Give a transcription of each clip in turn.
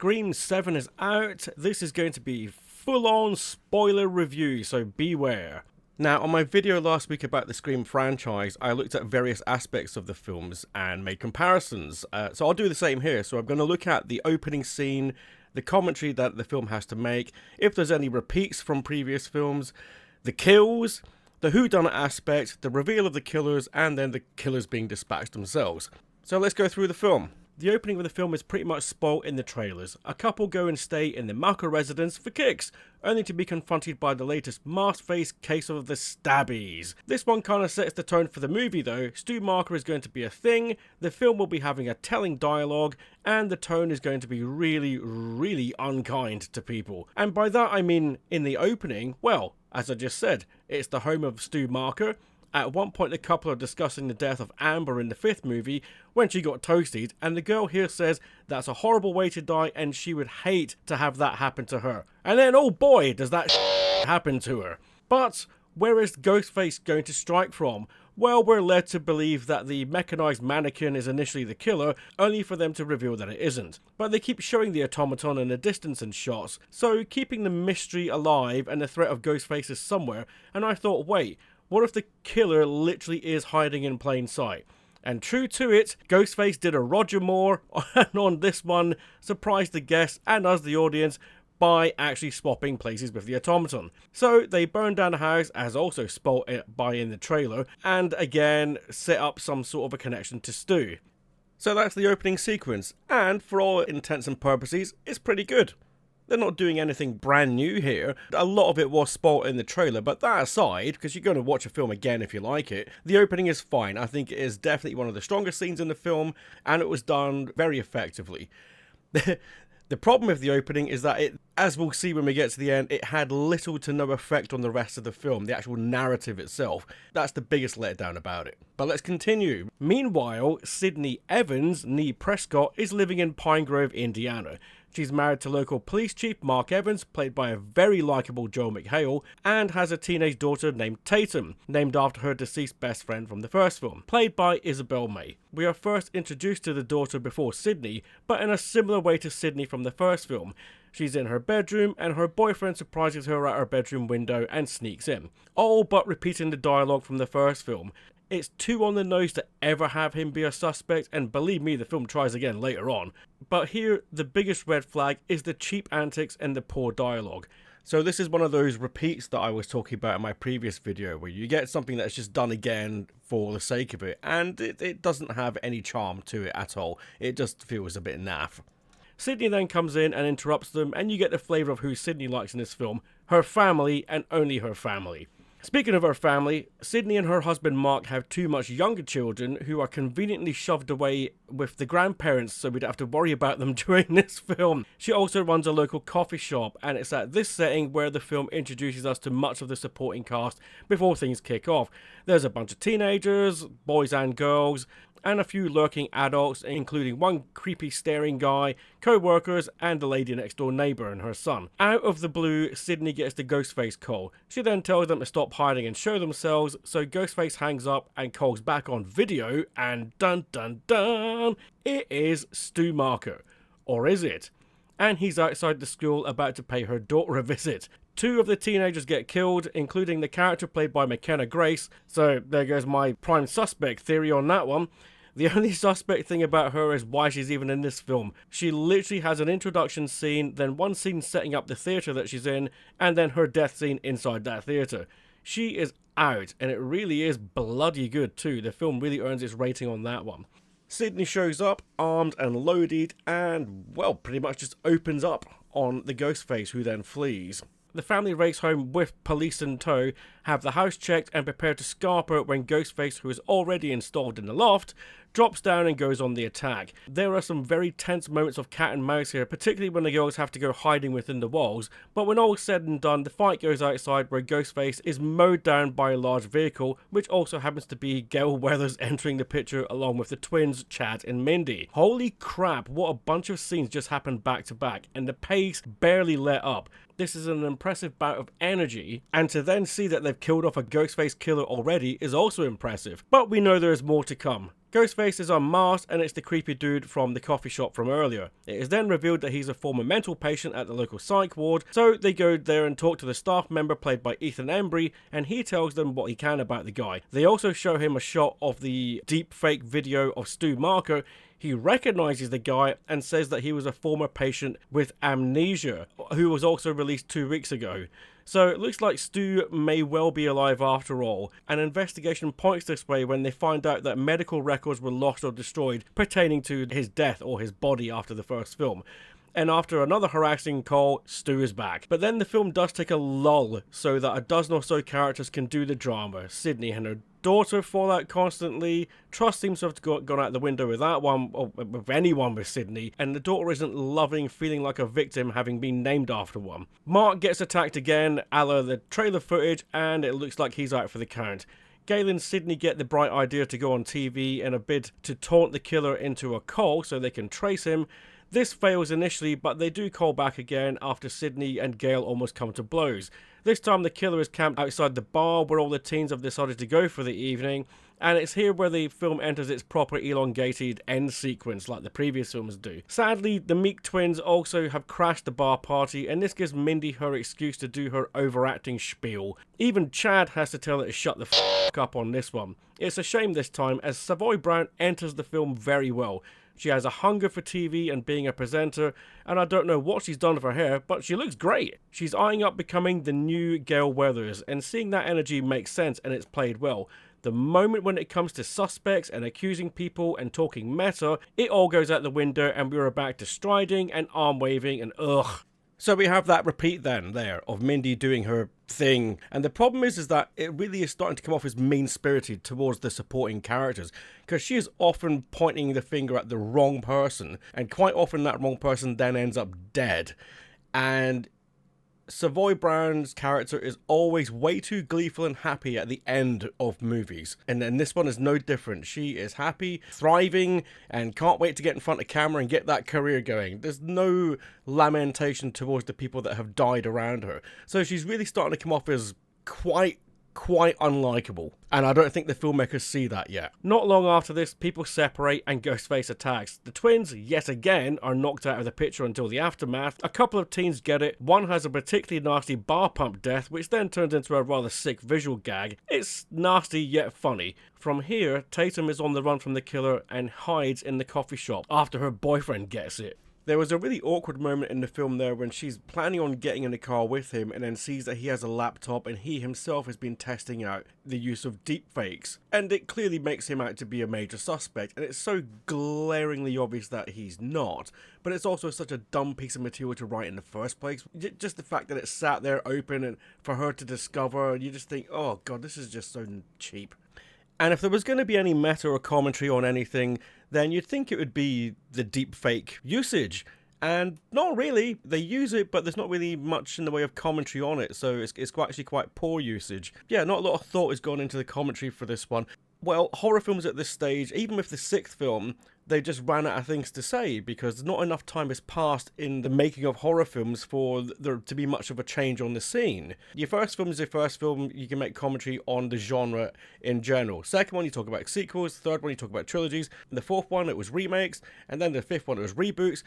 Scream 7 is out. This is going to be full-on spoiler review, so beware. Now, on my video last week about the Scream franchise, I looked at various aspects of the films and made comparisons. So I'll do the same here. So I'm going to look at the opening scene, the commentary that the film has to make, if there's any repeats from previous films, the kills, the whodunit aspect, the reveal of the killers, and then the killers being dispatched themselves. So let's go through the film. The opening of the film is pretty much spoiled in the trailers. A couple go and stay in the Macher residence for kicks, only to be confronted by the latest mask-faced case of the stabbies. This one kind of sets the tone for the movie though. Stu Macher is going to be a thing, the film will be having a telling dialogue, and the tone is going to be really, really unkind to people. And by that I mean, in the opening, well, as I just said, it's the home of Stu Macher. At one point the couple are discussing the death of Amber in the 5th movie when she got toasted, and the girl here says that's a horrible way to die and she would hate to have that happen to her. And then, oh boy, does that happen to her. But where is Ghostface going to strike from? Well, we're led to believe that the mechanized mannequin is initially the killer, only for them to reveal that it isn't. But they keep showing the automaton in the distance and shots, so keeping the mystery alive and the threat of Ghostface is somewhere, and I thought, wait, what if the killer literally is hiding in plain sight? And true to it, Ghostface did a Roger Moore, and on this one, surprised the guests and us the audience by actually swapping places with the automaton. So they burned down the house, as also spoiled by in the trailer, and again set up some sort of a connection to Stu. So that's the opening sequence, and for all intents and purposes, it's pretty good. They're not doing anything brand new here. A lot of it was spoiled in the trailer, but that aside, because you're going to watch a film again if you like it, the opening is fine. I think it is definitely one of the strongest scenes in the film, and it was done very effectively. The problem with the opening is that it, as we'll see when we get to the end, it had little to no effect on the rest of the film, the actual narrative itself. That's the biggest letdown about it. But let's continue. Meanwhile, Sydney Evans, nee Prescott, is living in Pine Grove, Indiana. She's married to local police chief Mark Evans, played by a very likeable Joel McHale, and has a teenage daughter named Tatum, named after her deceased best friend from the first film, played by Isobel May. We are first introduced to the daughter before Sydney, but in a similar way to Sydney from the first film. She's in her bedroom, and her boyfriend surprises her at her bedroom window and sneaks in, all but repeating the dialogue from the first film. It's too on the nose to ever have him be a suspect, and believe me, the film tries again later on. But here, the biggest red flag is the cheap antics and the poor dialogue. So this is one of those repeats that I was talking about in my previous video, where you get something that's just done again for the sake of it, and it doesn't have any charm to it at all. It just feels a bit naff. Sydney then comes in and interrupts them, and you get the flavour of who Sydney likes in this film, her family and only her family. Speaking of her family, Sydney and her husband Mark have two much younger children who are conveniently shoved away with the grandparents so we don't have to worry about them during this film. She also runs a local coffee shop, and it's at this setting where the film introduces us to much of the supporting cast before things kick off. There's a bunch of teenagers, boys and girls, and a few lurking adults, including one creepy staring guy, co-workers, and the lady next door neighbour and her son. Out of the blue, Sydney gets the Ghostface call. She then tells them to stop hiding and show themselves, so Ghostface hangs up and calls back on video, and dun dun dun, it is Stu Macher. Or is it? And he's outside the school about to pay her daughter a visit. Two of the teenagers get killed, including the character played by McKenna Grace, so there goes my prime suspect theory on that one. The only suspect thing about her is why she's even in this film. She literally has an introduction scene, then one scene setting up the theatre that she's in, and then her death scene inside that theatre. She is out, and it really is bloody good too. The film really earns its rating on that one. Sydney shows up, armed and loaded, and, well, pretty much just opens up on the Ghostface, who then flees. The family race home with police in tow, have the house checked and prepare to scarp her when Ghostface, who is already installed in the loft, drops down and goes on the attack. There are some very tense moments of cat and mouse here, particularly when the girls have to go hiding within the walls, but when all said and done, the fight goes outside where Ghostface is mowed down by a large vehicle, which also happens to be Gale Weathers entering the picture along with the twins Chad and Minday. Holy crap, what a bunch of scenes just happened back to back, and the pace barely let up. This is an impressive bout of energy, and to then see that they've killed off a Ghostface killer already is also impressive. But we know there is more to come. Ghostface is unmasked, and it's the creepy dude from the coffee shop from earlier. It is then revealed that he's a former mental patient at the local psych ward, so they go there and talk to the staff member played by Ethan Embry, and he tells them what he can about the guy. They also show him a shot of the deepfake video of Stu Macher. He recognizes the guy and says that he was a former patient with amnesia, who was also released 2 weeks ago. So it looks like Stu may well be alive after all. An investigation points this way when they find out that medical records were lost or destroyed pertaining to his death or his body after the first film. And after another harassing call, Stu is back. But then the film does take a lull so that a dozen or so characters can do the drama. Sydney and her daughter fall out constantly. Trust seems to have gone out the window with that one, or with anyone with Sydney, and the daughter isn't loving feeling like a victim having been named after one. Mark gets attacked again, a la the trailer footage, and it looks like he's out for the count. Gale and Sydney get the bright idea to go on TV in a bid to taunt the killer into a call so they can trace him. This fails initially, but they do call back again after Sydney and Gale almost come to blows. This time the killer is camped outside the bar where all the teens have decided to go for the evening, and it's here where the film enters its proper elongated end sequence like the previous films do. Sadly, the Meek twins also have crashed the bar party, and this gives Mindy her excuse to do her overacting spiel. Even Chad has to tell her to shut the f*** up on this one. It's a shame this time, as Savoy Brown enters the film very well. She has a hunger for TV and being a presenter, and I don't know what she's done with her hair, but she looks great. She's eyeing up becoming the new Gale Weathers, and seeing that energy makes sense and it's played well. The moment when it comes to suspects and accusing people and talking meta, it all goes out the window and we're back to striding and arm waving and ugh. So we have that repeat then there of Mindy doing her thing, and the problem is that it really is starting to come off as mean-spirited towards the supporting characters, because she is often pointing the finger at the wrong person, and quite often that wrong person then ends up dead. And Savoy Brown's character is always way too gleeful and happy at the end of movies. And then this one is no different. She is happy, thriving, and can't wait to get in front of camera and get that career going. There's no lamentation towards the people that have died around her. So she's really starting to come off as quite unlikable, and I don't think the filmmakers see that yet. Not long after this, people separate and Ghostface attacks. The twins, yet again, are knocked out of the picture until the aftermath. A couple of teens get it. One has a particularly nasty bar pump death, which then turns into a rather sick visual gag. It's nasty yet funny. From here, Tatum is on the run from the killer and hides in the coffee shop after her boyfriend gets it. There was a really awkward moment in the film there when she's planning on getting in the car with him and then sees that he has a laptop and he himself has been testing out the use of deepfakes. And it clearly makes him out to be a major suspect, and it's so glaringly obvious that he's not. But it's also such a dumb piece of material to write in the first place. Just the fact that it sat there open and for her to discover, you just think, oh god, this is just so cheap. And if there was going to be any meta or commentary on anything, then you'd think it would be the deepfake usage. And not really. They use it, but there's not really much in the way of commentary on it, so it's actually quite poor usage. Yeah, not a lot of thought has gone into the commentary for this one. Well, horror films at this stage, even with the sixth film, they just ran out of things to say because not enough time has passed in the making of horror films for there to be much of a change on the scene. Your first film is your first film, you can make commentary on the genre in general. Second one, you talk about sequels. Third one, you talk about trilogies. And the fourth one, it was remakes. And then the fifth one, it was reboots.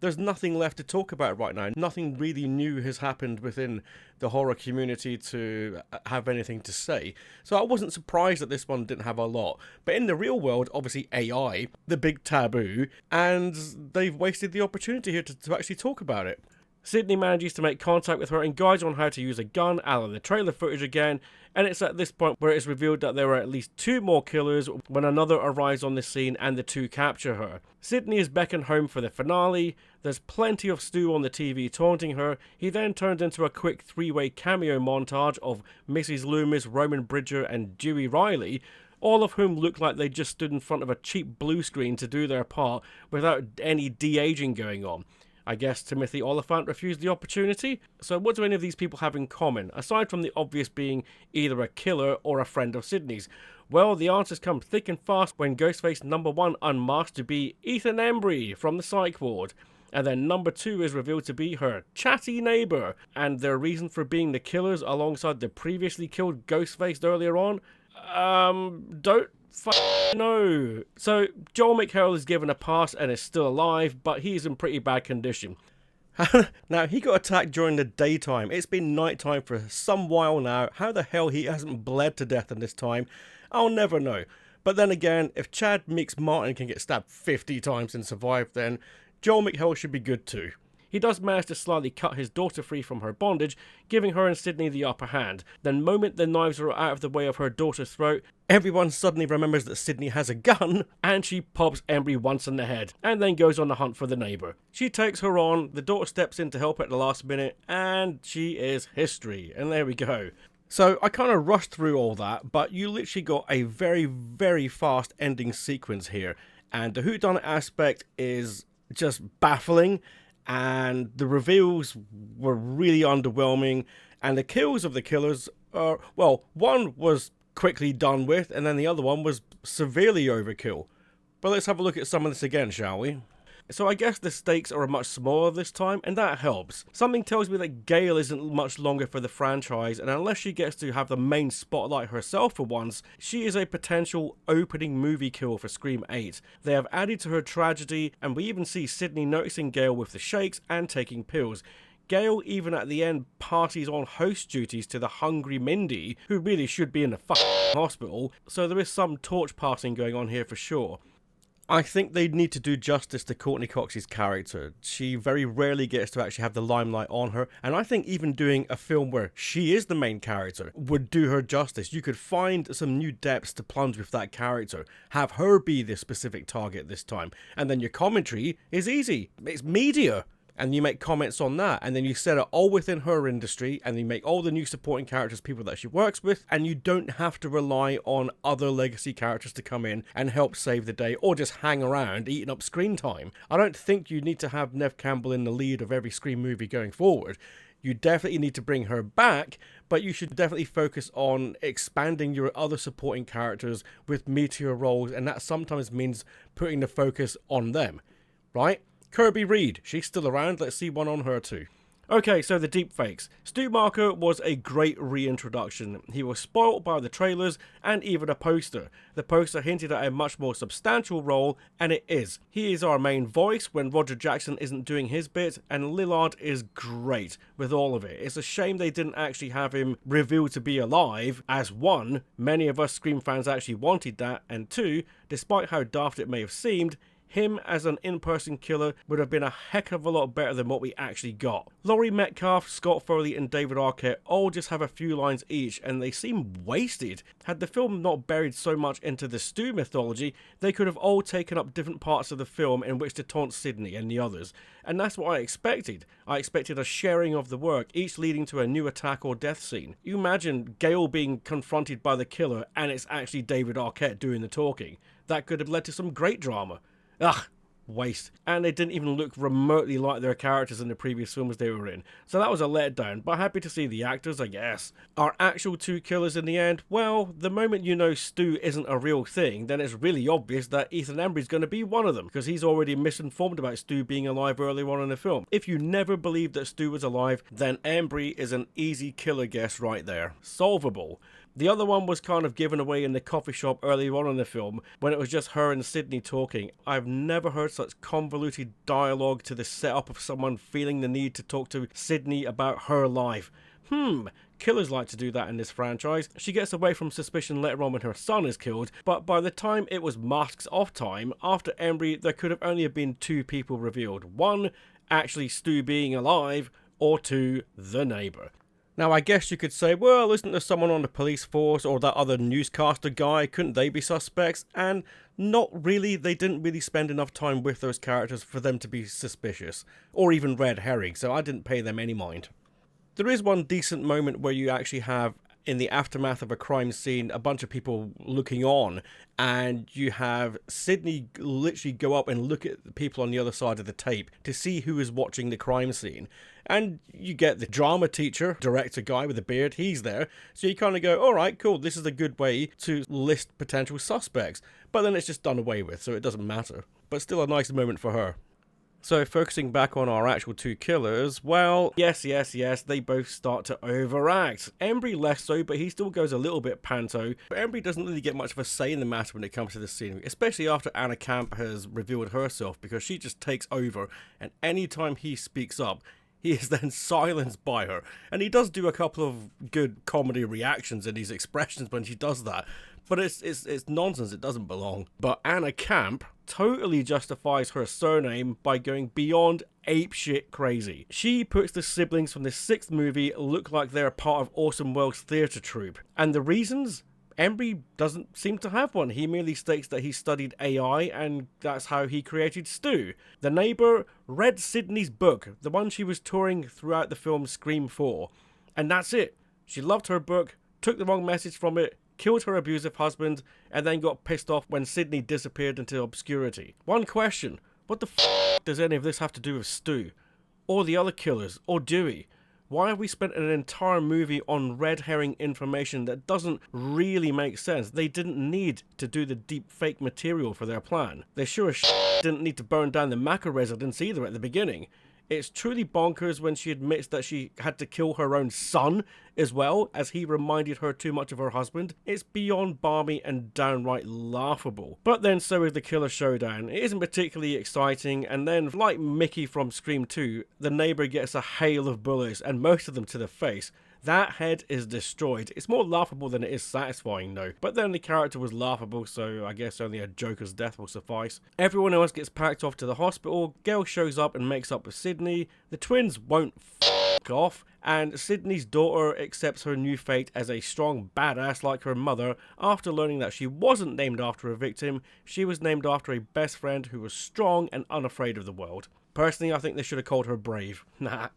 There's nothing left to talk about right now. Nothing really new has happened within the horror community to have anything to say. So I wasn't surprised that this one didn't have a lot. But in the real world, obviously AI, the big taboo, and they've wasted the opportunity here to actually talk about it. Sydney manages to make contact with her and guides on how to use a gun, a la the trailer footage again, and it's at this point where it's revealed that there are at least two more killers when another arrives on the scene and the two capture her. Sydney is beckoned home for the finale. There's plenty of Stu on the TV taunting her. He then turns into a quick three-way cameo montage of Mrs. Loomis, Roman Bridger, and Dewey Riley, all of whom look like they just stood in front of a cheap blue screen to do their part without any de-aging going on. I guess Timothy Oliphant refused the opportunity. So what do any of these people have in common, aside from the obvious being either a killer or a friend of Sydney's? Well, the answers come thick and fast when Ghostface number 1 unmasked to be Ethan Embry from the psych ward. And then number 2 is revealed to be her chatty neighbour. And their reason for being the killers alongside the previously killed Ghostface earlier on? Don't No. So Joel McHale is given a pass and is still alive, but he's in pretty bad condition. Now, he got attacked during the daytime. It's been nighttime for some while now. How the hell he hasn't bled to death in this time, I'll never know. But then again, if Chad Meeks Martin can get stabbed 50 times and survive, then Joel McHale should be good too. He does manage to slightly cut his daughter free from her bondage, giving her and Sydney the upper hand. The moment the knives are out of the way of her daughter's throat, everyone suddenly remembers that Sydney has a gun, and she pops Embry once in the head, and then goes on the hunt for the neighbour. She takes her on, the daughter steps in to help at the last minute, and she is history. And there we go. So I kind of rushed through all that, but you literally got a very, very fast ending sequence here. And the whodunit aspect is just baffling. And the reveals were really underwhelming, and the kills of the killers are, well, one was quickly done with, and then the other one was severely overkill. But let's have a look at some of this again, shall we? So I guess the stakes are much smaller this time, and that helps. Something tells me that Gale isn't much longer for the franchise, and unless she gets to have the main spotlight herself for once, she is a potential opening movie kill for Scream 8. They have added to her tragedy, and we even see Sydney noticing Gale with the shakes and taking pills. Gale, even at the end, parties on host duties to the hungry Minday, who really should be in the hospital, so there is some torch passing going on here for sure. I think they need to do justice to Courtney Cox's character. She very rarely gets to actually have the limelight on her, and I think even doing a film where she is the main character would do her justice. You could find some new depths to plunge with that character, have her be the specific target this time, and then your commentary is easy. It's media. And you make comments on that, and then you set it all within her industry, and you make all the new supporting characters people that she works with, and you don't have to rely on other legacy characters to come in and help save the day, or just hang around eating up screen time. I don't think you need to have Neve Campbell in the lead of every Scream movie going forward. You definitely need to bring her back, but you should definitely focus on expanding your other supporting characters with meteor roles, and that sometimes means putting the focus on them, right? Kirby Reed, she's still around, let's see one on her too. Okay, so the deepfakes. Stu Macher was a great reintroduction. He was spoilt by the trailers and even a poster. The poster hinted at a much more substantial role, and it is. He is our main voice when Roger Jackson isn't doing his bit, and Lillard is great with all of it. It's a shame they didn't actually have him revealed to be alive, as one, many of us Scream fans actually wanted that, and two, despite how daft it may have seemed, him as an in-person killer would have been a heck of a lot better than what we actually got. Laurie, Metcalf, Scott Foley and David Arquette all just have a few lines each, and they seem wasted. Had the film not buried so much into the Stu mythology, they could have all taken up different parts of the film in which to taunt Sydney and the others. And that's what I expected. I expected a sharing of the work, each leading to a new attack or death scene. You imagine Gale being confronted by the killer and it's actually David Arquette doing the talking. That could have led to some great drama. Ugh, waste. And they didn't even look remotely like their characters in the previous films they were in. So that was a letdown, but happy to see the actors, I guess. Our actual two killers in the end? Well, the moment you know Stu isn't a real thing, then it's really obvious that Ethan Embry's going to be one of them, because he's already misinformed about Stu being alive earlier on in the film. If you never believed that Stu was alive, then Embry is an easy killer guess right there. Solvable. The other one was kind of given away in the coffee shop earlier on in the film, when it was just her and Sydney talking. I've never heard such convoluted dialogue to the setup of someone feeling the need to talk to Sydney about her life. Killers like to do that in this franchise. She gets away from suspicion later on when her son is killed, but by the time it was masks off time, after Embry, there could have only have been two people revealed. One, actually Stu being alive, or two, the neighbour. Now, I guess you could say, well, isn't there someone on the police force or that other newscaster guy? Couldn't they be suspects? And not really. They didn't really spend enough time with those characters for them to be suspicious, or even red herring, so I didn't pay them any mind. There is one decent moment where you actually have, in the aftermath of a crime scene, a bunch of people looking on, and you have Sydney literally go up and look at the people on the other side of the tape to see who is watching the crime scene. And you get the drama teacher, director guy with a beard, he's there. So you kind of go, all right, cool, this is a good way to list potential suspects. But then it's just done away with, so it doesn't matter. But still a nice moment for her. So focusing back on our actual two killers, well, yes, they both start to overact. Embry less so, but he still goes a little bit panto. But Embry doesn't really get much of a say in the matter when it comes to the scene, especially after Anna Camp has revealed herself, because she just takes over, and anytime he speaks up, he is then silenced by her. And he does do a couple of good comedy reactions in his expressions when she does that. But it's nonsense, it doesn't belong. But Anna Camp totally justifies her surname by going beyond apeshit crazy. She puts the siblings from the 6th movie look like they're part of Orson Welles' theatre troupe. And the reasons? Embry doesn't seem to have one. He merely states that he studied AI and that's how he created Stu. The neighbour read Sydney's book, the one she was touring throughout the film Scream 4. And that's it. She loved her book, took the wrong message from it, killed her abusive husband, and then got pissed off when Sydney disappeared into obscurity. One question, what the f*** does any of this have to do with Stu? Or the other killers? Or Dewey? Why have we spent an entire movie on red herring information that doesn't really make sense? They didn't need to do the deep fake material for their plan. They sure as shit didn't need to burn down the Macher residence either at the beginning. It's truly bonkers when she admits that she had to kill her own son as well, as he reminded her too much of her husband. It's beyond balmy and downright laughable. But then so is the killer showdown. It isn't particularly exciting, and then, like Mickey from Scream 2, the neighbour gets a hail of bullets, and most of them to the face. That head is destroyed. It's more laughable than it is satisfying though. But then the character was laughable, so I guess only a Joker's death will suffice. Everyone else gets packed off to the hospital. Gale shows up and makes up with Sydney. The twins won't f*** off. And Sydney's daughter accepts her new fate as a strong badass like her mother. After learning that she wasn't named after a victim, she was named after a best friend who was strong and unafraid of the world. Personally, I think they should have called her Brave. Nah.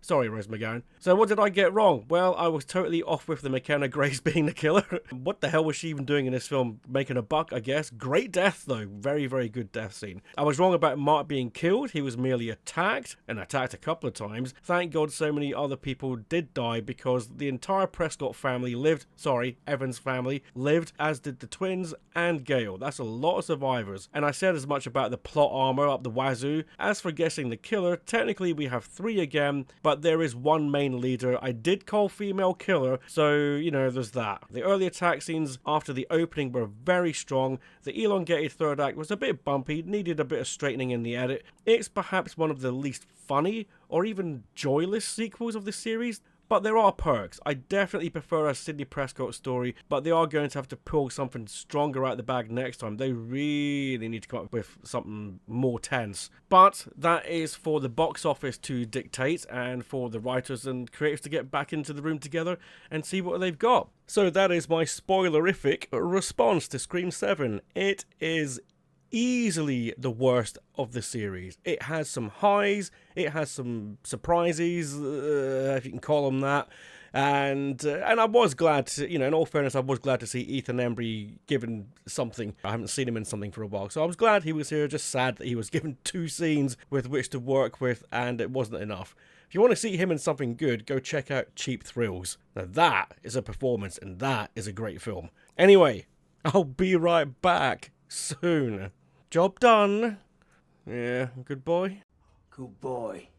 Sorry, Rose McGowan. So what did I get wrong? Well, I was totally off with the McKenna Grace being the killer. What the hell was she even doing in this film? Making a buck, I guess. Great death, though. Very, very good death scene. I was wrong about Mark being killed. He was merely attacked, and attacked a couple of times. Thank God so many other people did die, because the entire Prescott family lived. Sorry, Evans family lived, as did the twins and Gale. That's a lot of survivors. And I said as much about the plot armor up the wazoo. As for guessing the killer, technically we have 3 again, but there is one main leader. I did call female killer, so, you know, there's that. The early attack scenes after the opening were very strong. The elongated third act was a bit bumpy, needed a bit of straightening in the edit. It's perhaps one of the least funny or even joyless sequels of the series, but there are perks. I definitely prefer a Sidney Prescott story, but they are going to have to pull something stronger out the bag next time. They really need to come up with something more tense. But that is for the box office to dictate, and for the writers and creators to get back into the room together and see what they've got. So that is my spoilerific response to Scream 7. It is easily the worst of the series. It has some highs, it has some surprises, if you can call them that, and I was glad to, you know, in all fairness, I was glad to see Ethan Embry given something. I haven't seen him in something for a while, so I was glad he was here. Just sad that he was given 2 scenes with which to work with, and it wasn't enough. If you want to see him in something good, go check out Cheap Thrills. Now that is a performance, and that is a great film. Anyway, I'll be right back soon. Job done. Yeah, good boy. Good boy.